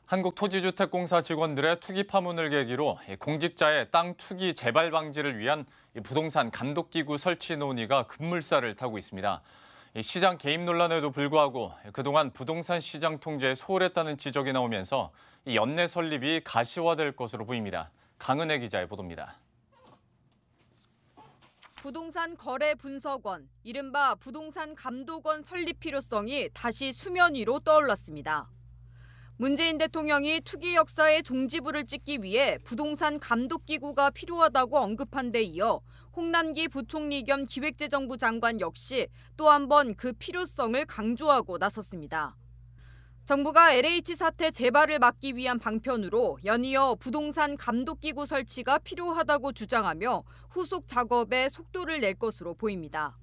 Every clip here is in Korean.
한국토지주택공사 직원들의 투기 파문을 계기로 공직자의 땅 투기 재발 방지를 위한 부동산 감독기구 설치 논의가 급물살을 타고 있습니다. 시장 개입 논란에도 불구하고 그동안 부동산 시장 통제에 소홀했다는 지적이 나오면서 연내 설립이 가시화될 것으로 보입니다. 강은혜 기자의 보도입니다. 부동산 거래 분석원, 이른바 부동산 감독원 설립 필요성이 다시 수면 위로 떠올랐습니다. 문재인 대통령이 투기 역사의 종지부를 찍기 위해 부동산 감독기구가 필요하다고 언급한 데 이어 홍남기 부총리 겸 기획재정부 장관 역시 또 한 번 그 필요성을 강조하고 나섰습니다. 정부가 LH 사태 재발을 막기 위한 방편으로 연이어 부동산 감독기구 설치가 필요하다고 주장하며 후속 작업에 속도를 낼 것으로 보입니다.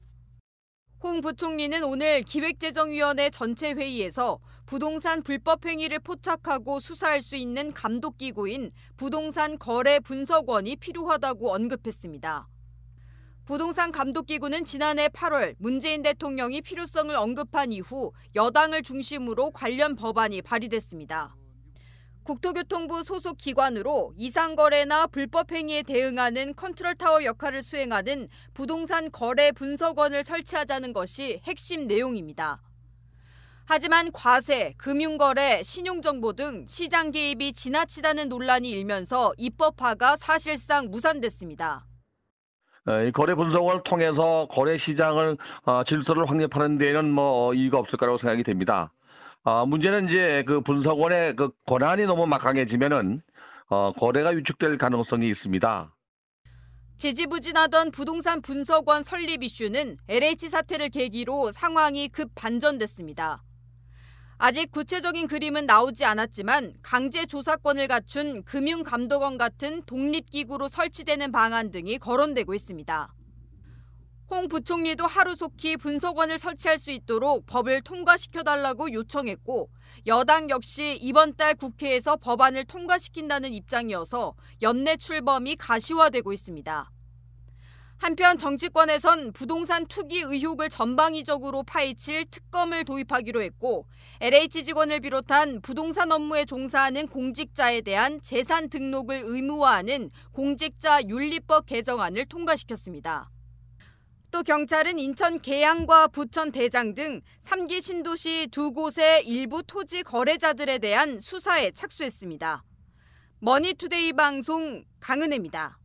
홍 부총리는 오늘 기획재정위원회 전체 회의에서 부동산 불법 행위를 포착하고 수사할 수 있는 감독기구인 부동산 거래 분석원이 필요하다고 언급했습니다. 부동산 감독기구는 지난해 8월 문재인 대통령이 필요성을 언급한 이후 여당을 중심으로 관련 법안이 발의됐습니다. 국토교통부 소속 기관으로 이상거래나 불법 행위에 대응하는 컨트롤타워 역할을 수행하는 부동산 거래 분석원을 설치하자는 것이 핵심 내용입니다. 하지만 과세, 금융거래, 신용정보 등 시장 개입이 지나치다는 논란이 일면서 입법화가 사실상 무산됐습니다. 이 거래 분석원을 통해서 거래 시장을 질서를 확립하는 데에는 이의가 없을 거라고 생각이 됩니다. 문제는 이제 그 분석원의 그 권한이 너무 막강해지면은 거래가 위축될 가능성이 있습니다. 지지부진하던 부동산 분석원 설립 이슈는 LH 사태를 계기로 상황이 급 반전됐습니다. 아직 구체적인 그림은 나오지 않았지만 강제 조사권을 갖춘 금융감독원 같은 독립기구로 설치되는 방안 등이 거론되고 있습니다. 홍 부총리도 하루속히 분석원을 설치할 수 있도록 법을 통과시켜달라고 요청했고 여당 역시 이번 달 국회에서 법안을 통과시킨다는 입장이어서 연내 출범이 가시화되고 있습니다. 한편 정치권에선 부동산 투기 의혹을 전방위적으로 파헤칠 특검을 도입하기로 했고 LH 직원을 비롯한 부동산 업무에 종사하는 공직자에 대한 재산 등록을 의무화하는 공직자 윤리법 개정안을 통과시켰습니다. 또 경찰은 인천 계양과 부천 대장 등 3기 신도시 두 곳의 일부 토지 거래자들에 대한 수사에 착수했습니다. 머니투데이 방송 강은혜입니다.